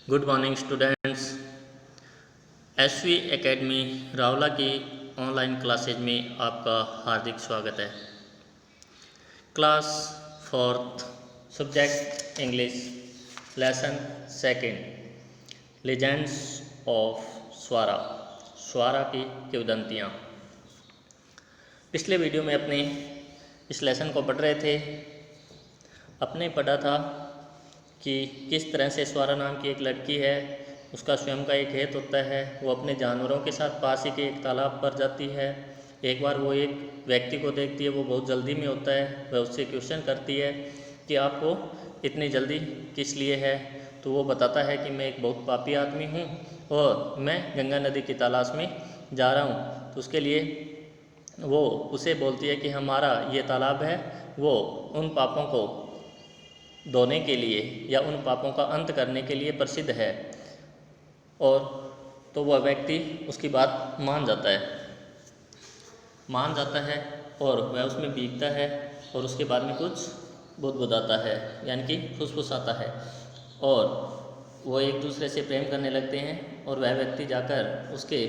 Good morning students. SV academy Rawla की online classes में आपका हार्दिक स्वागत है। Class fourth, subject English, lesson second, legends of Swara, Swara की किंवदंतियाँ। पिछले वीडियो में अपने इस लेसन को पढ़ रहे थे। अपने पढ़ा था कि किस तरह से स्वारा नाम की एक लड़की है, उसका स्वयं का एक खेत होता है, वो अपने जानवरों के साथ पास ही के एक तालाब पर जाती है। एक बार वो एक व्यक्ति को देखती है, वो बहुत जल्दी में होता है। वह उससे क्वेश्चन करती है कि आपको इतनी जल्दी किस लिए है। तो वो बताता है कि मैं एक बहुत पापी आदमी हूँ और मैं गंगा नदी की तलाश में जा रहा हूँ। तो उसके लिए वो उसे बोलती है कि हमारा ये तालाब है, वो उन पापों को धोने के लिए या उन पापों का अंत करने के लिए प्रसिद्ध है। और तो वह व्यक्ति उसकी बात मान जाता है और वह उसमें भीगता है और उसके बाद में कुछ बुदबुदाता है, यानी कि फुसफुसाता है, और वो एक दूसरे से प्रेम करने लगते हैं। और वह व्यक्ति जाकर उसके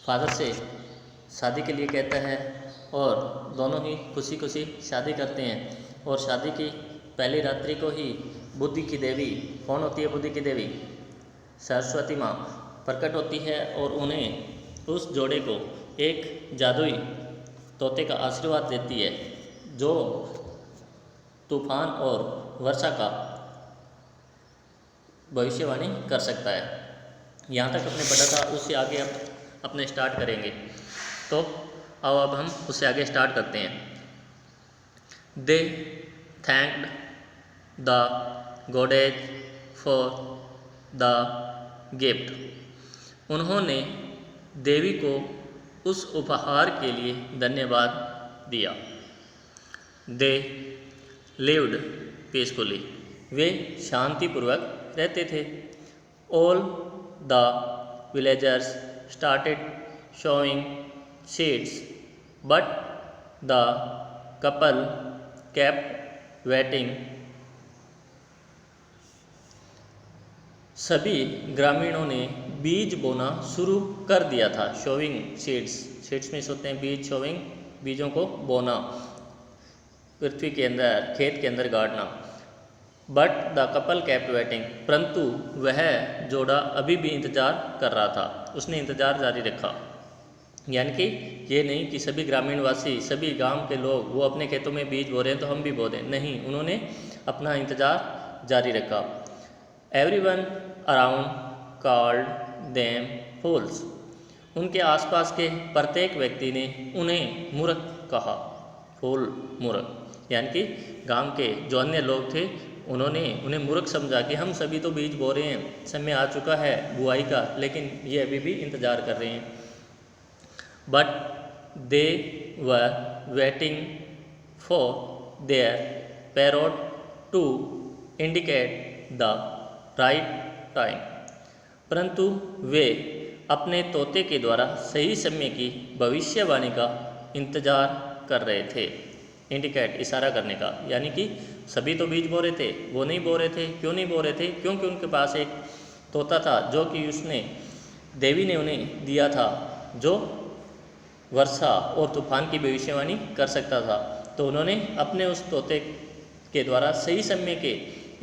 फादर से शादी के लिए कहता है और दोनों ही खुशी खुशी शादी करते हैं। और शादी की पहली रात्रि को ही बुद्धि की देवी, कौन होती है बुद्धि की देवी? सरस्वती माँ प्रकट होती है और उन्हें, उस जोड़े को, एक जादुई तोते का आशीर्वाद देती है जो तूफान और वर्षा का भविष्यवाणी कर सकता है। यहाँ तक अपने पढ़ा था, उससे आगे अब अपने स्टार्ट करेंगे। तो आओ अब हम उससे आगे स्टार्ट करते हैं। They thanked the goddess for the gift. उन्होंने देवी को उस उपहार के लिए धन्यवाद दिया। They lived peacefully. वे शांतिपूर्वक रहते थे। All the villagers started showing seeds but the couple kept waiting. सभी ग्रामीणों ने बीज बोना शुरू कर दिया था। शोविंग सीड्स, सीड्स में होते हैं बीज, शोविंग बीजों को बोना, पृथ्वी के अंदर, खेत के अंदर गाड़ना। But the couple kept waiting. परंतु वह जोड़ा अभी भी इंतज़ार कर रहा था, उसने इंतज़ार जारी रखा। यानी कि ये नहीं कि सभी ग्रामीणवासी, सभी गांव के लोग वो अपने खेतों में बीज बो रहे हैं तो हम भी बो दें, नहीं, उन्होंने अपना इंतज़ार जारी रखा। एवरीवन अराउंड कॉल्ड देम फूल्स। उनके आसपास के प्रत्येक व्यक्ति ने उन्हें मूर्ख कहा। फूल, मूर्ख, यानी कि गांव के जो अन्य लोग थे उन्होंने उन्हें मूर्ख समझा कि हम सभी तो बीज बो रहे हैं, समय आ चुका है बुआई का, लेकिन ये अभी भी इंतज़ार कर रहे हैं। But they were waiting for their parrot to indicate the right time. परंतु वे अपने तोते के द्वारा सही समय की भविष्यवाणी का इंतज़ार कर रहे थे। इंडिकेट, इशारा करने का, यानी कि सभी तो बीज बो रहे थे, वो नहीं बो रहे थे। क्यों नहीं बो रहे थे? क्योंकि उनके पास एक तोता था जो कि उसने, देवी ने उन्हें दिया था, जो वर्षा और तूफान की भविष्यवाणी कर सकता था। तो उन्होंने अपने उस तोते के द्वारा सही समय के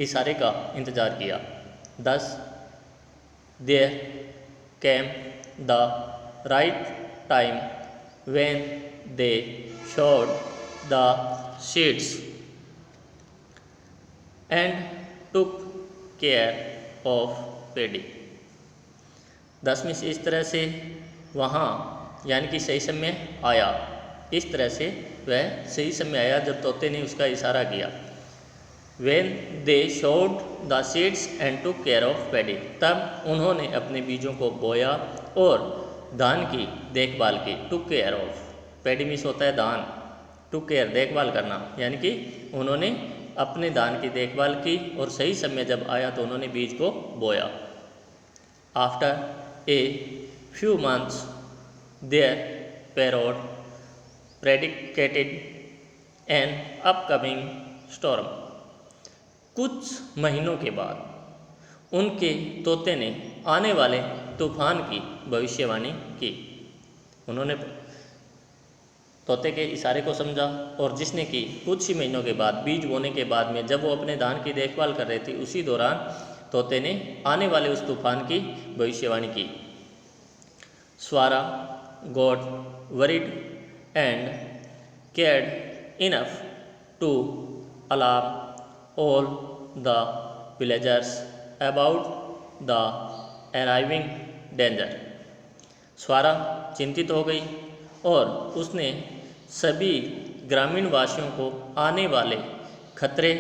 इशारे का इंतज़ार किया। Thus there came the right time when they sowed the seeds and took care of paddy। 10 में से इस तरह से वहाँ, यानी कि सही समय आया, इस तरह से वह सही समय आया जब तोते ने उसका इशारा किया। When they sowed the seeds and took care of paddy। तब उन्होंने अपने बीजों को बोया और धान की देखभाल की। took care of, paddy means होता है धान, took care देखभाल करना, यानी कि उन्होंने अपने धान की देखभाल की और सही समय जब आया तो उन्होंने बीज को बोया। After a few months their parrot predicated an upcoming storm। कुछ महीनों के बाद उनके तोते ने आने वाले तूफान की भविष्यवाणी की। उन्होंने तोते के इशारे को समझा और जिसने कि कुछ ही महीनों के बाद, बीज बोने के बाद में जब वो अपने धान की देखभाल कर रहे थे, उसी दौरान तोते ने आने वाले उस तूफान की भविष्यवाणी की। Swara got worried and cared enough to alarm all the villagers about the arriving danger. Swara चिंतित हो गई और उसने सभी ग्रामीण वासियों को आने वाले खतरे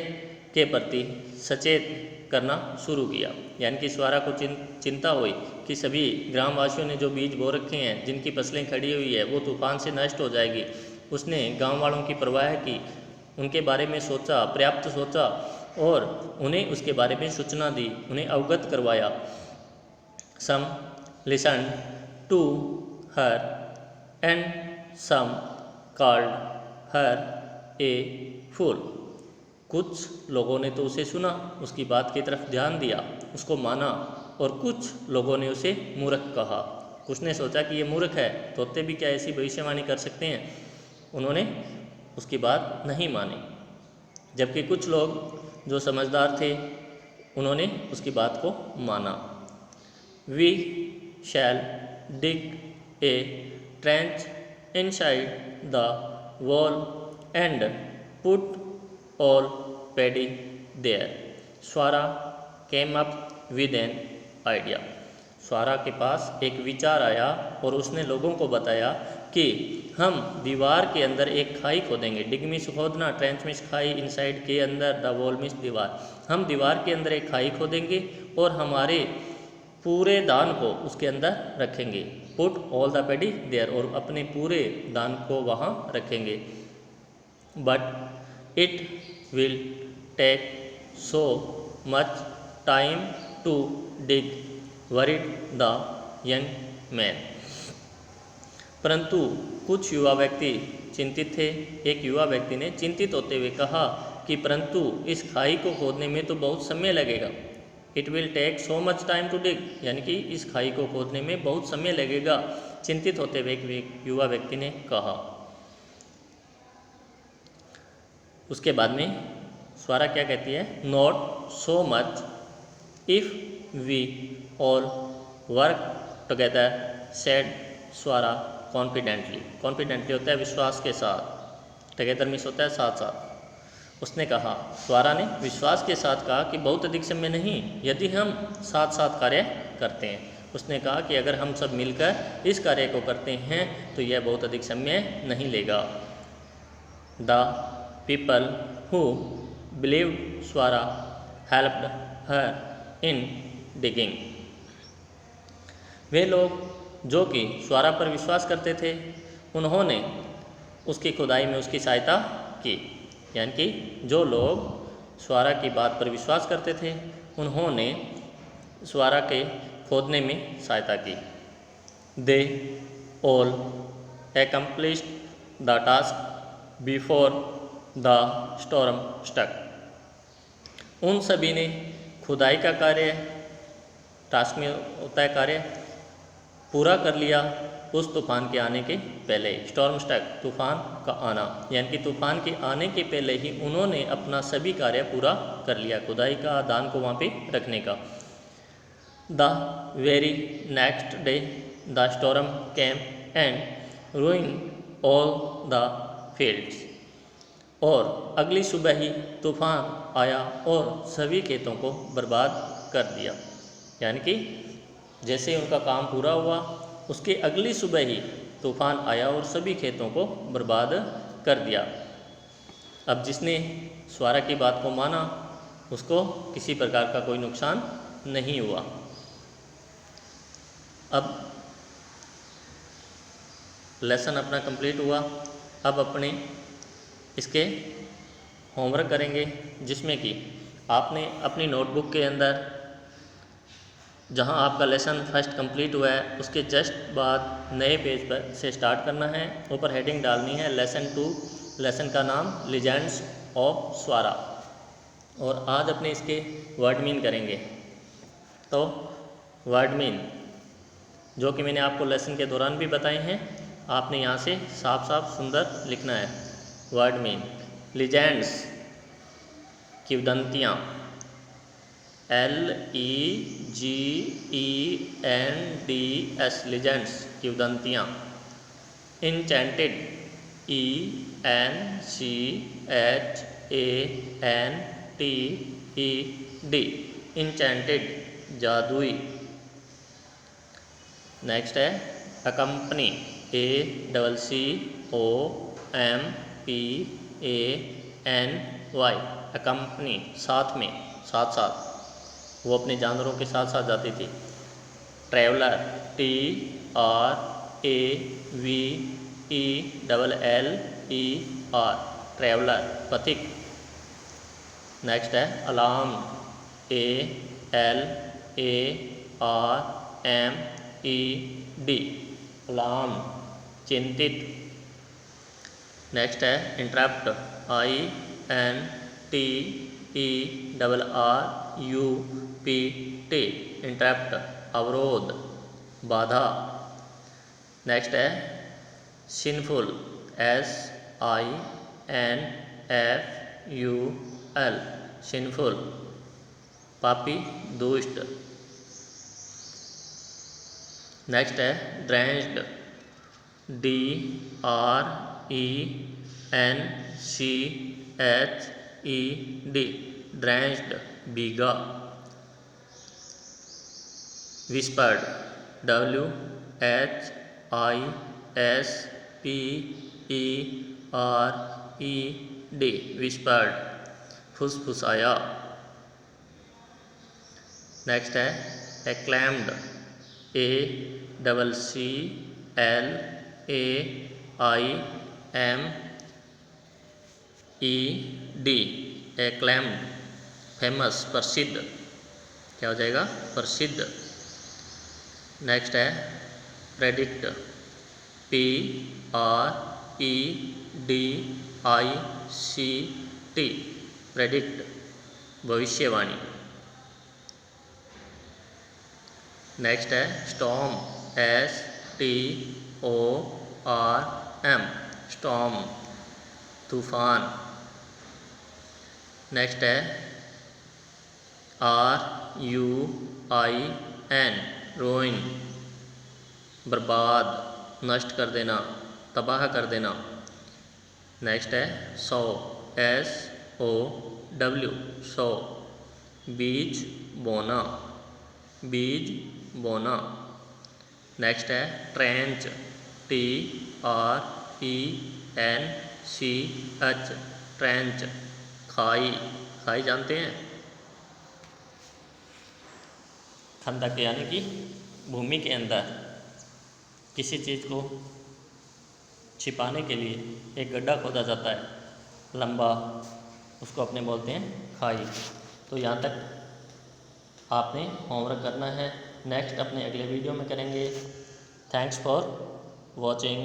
के प्रति सचेत करना शुरू किया। यानी कि स्वारा को चिंता हुई कि सभी ग्रामवासियों ने जो बीज बो रखे हैं, जिनकी फसलें खड़ी हुई है, वो तूफान से नष्ट हो जाएगी। उसने गांव वालों की परवाह की, उनके बारे में सोचा, पर्याप्त सोचा और उन्हें उसके बारे में सूचना दी, उन्हें अवगत करवाया। Some listen to her and some called her a fool. कुछ लोगों ने तो उसे सुना, उसकी बात की तरफ ध्यान दिया, उसको माना, और कुछ लोगों ने उसे मूर्ख कहा। कुछ ने सोचा कि ये मूर्ख है, तोते भी क्या ऐसी भविष्यवाणी कर सकते हैं। उन्होंने उसकी बात नहीं मानी। जबकि कुछ लोग जो समझदार थे, उन्होंने उसकी बात को माना। We shall dig a trench inside the wall and put all paddy there. Swara came up with an idea. Swara के पास एक विचार आया और उसने लोगों को बताया कि हम दीवार के अंदर एक खाई खोदेंगे। डिग मीन्स खोदना, ट्रेंच मीन्स खाई, इनसाइड के अंदर, द वॉल मीन्स दीवार। हम दीवार के अंदर एक खाई खोदेंगे और हमारे पूरे दान को उसके अंदर रखेंगे। Put all the paddy there, और अपने पूरे दान को वहाँ रखेंगे। But it will take so much time to dig, worried the young man. परंतु कुछ युवा व्यक्ति चिंतित थे। एक युवा व्यक्ति ने चिंतित होते हुए कहा कि परंतु इस खाई को खोदने में तो बहुत समय लगेगा। It will take so much time to dig, यानी कि इस खाई को खोदने में बहुत समय लगेगा, चिंतित होते हुए एक युवा व्यक्ति ने कहा। उसके बाद में स्वारा क्या कहती है? Not so much if we all work together, said Swara confidently. Confidently होता है विश्वास के साथ, टुगेदर मीन्स होता है साथ साथ। उसने कहा, स्वारा ने विश्वास के साथ कहा कि बहुत अधिक समय नहीं, यदि हम साथ साथ कार्य करते हैं। उसने कहा कि अगर हम सब मिलकर इस कार्य को करते हैं तो यह बहुत अधिक समय नहीं लेगा। The people who believed Swara helped her in digging. वे लोग जो कि स्वारा पर विश्वास करते थे, उन्होंने उसकी खुदाई में उसकी सहायता की। यानी कि जो लोग स्वारा की बात पर विश्वास करते थे, उन्होंने स्वारा के खोदने में सहायता की। They all accomplished the task before the storm stuck. उन सभी ने खुदाई का कार्य, टास्क में होता है कार्य, पूरा कर लिया उस तूफान के आने के पहले। स्टॉर्म स्टक, तूफान का आना, यानी कि तूफान के आने के पहले ही उन्होंने अपना सभी कार्य पूरा कर लिया, खुदाई का, दान को वहाँ पे रखने का। The very next day the storm came and ruin all the fields. और अगली सुबह ही तूफान आया और सभी खेतों को बर्बाद कर दिया। यानी कि जैसे उनका काम पूरा हुआ, उसके अगली सुबह ही तूफान आया और सभी खेतों को बर्बाद कर दिया। अब जिसने स्वारा की बात को माना, उसको किसी प्रकार का कोई नुकसान नहीं हुआ। अब लेसन अपना कंप्लीट हुआ। अब अपने इसके होमवर्क करेंगे, जिसमें कि आपने अपनी नोटबुक के अंदर जहां आपका लेसन फर्स्ट कंप्लीट हुआ है, उसके जस्ट बाद नए पेज पर से स्टार्ट करना है। ऊपर हेडिंग डालनी है लेसन 2, लेसन का नाम लीजेंड्स ऑफ स्वारा। और आज अपने इसके वर्ड मीन करेंगे। तो वर्ड मीन जो कि मैंने आपको लेसन के दौरान भी बताए हैं, आपने यहाँ से साफ साफ सुंदर लिखना है। वर्ड मीन लीजेंड्स किंवदंतियाँ, LEGENDS लीजेंड्स किंवदंतियाँ। इंचेंटेड ENCHANTED इंचेंटेड जादुई। नेक्स्ट है अकम्पनी ACCOMPANY अकम्पनी साथ में, साथ साथ, वो अपने जानवरों के साथ साथ जाती थी। ट्रैवलर TRAVELLER ट्रैवलर पथिक। नेक्स्ट है अलार्म ALARMED अलार्म चिंतित। नेक्स्ट है इंटरप्ट INTERRUPT इंटरप्ट अवरोध बाधा। नेक्स्ट है सिनफुल SINFUL सिनफुल पापी दुष्ट। नेक्स्ट है ड्रेंच्ड DRENCHED ड्रेंच्ड भीगा। विस्पर्ड WHISPERED विस्पर्ड फुसफुसाया। नेक्स्ट है एक्लैम्ड ACCLAIMED एक्लैम्ड फेमस प्रसिद्ध। क्या हो जाएगा? प्रसिद्ध। नेक्स्ट है प्रेडिक्ट PREDICT प्रेडिक्ट भविष्यवाणी। नेक्स्ट है स्टॉर्म STORM स्टॉर्म तूफान। नेक्स्ट है RUIN रूइन बर्बाद, नष्ट कर देना, तबाह कर देना। नेक्स्ट है सो SOW सो बीज बोना, बीज बोना। नेक्स्ट है ट्रेंच TRENCH ट्रेंच खाई, खाई जानते हैं? खंदक यानी कि भूमि के अंदर किसी चीज़ को छिपाने के लिए एक गड्ढा खोदा जाता है लंबा, उसको अपने बोलते हैं खाई। तो यहाँ तक आपने होमवर्क करना है, नेक्स्ट अपने अगले वीडियो में करेंगे। Thanks for watching.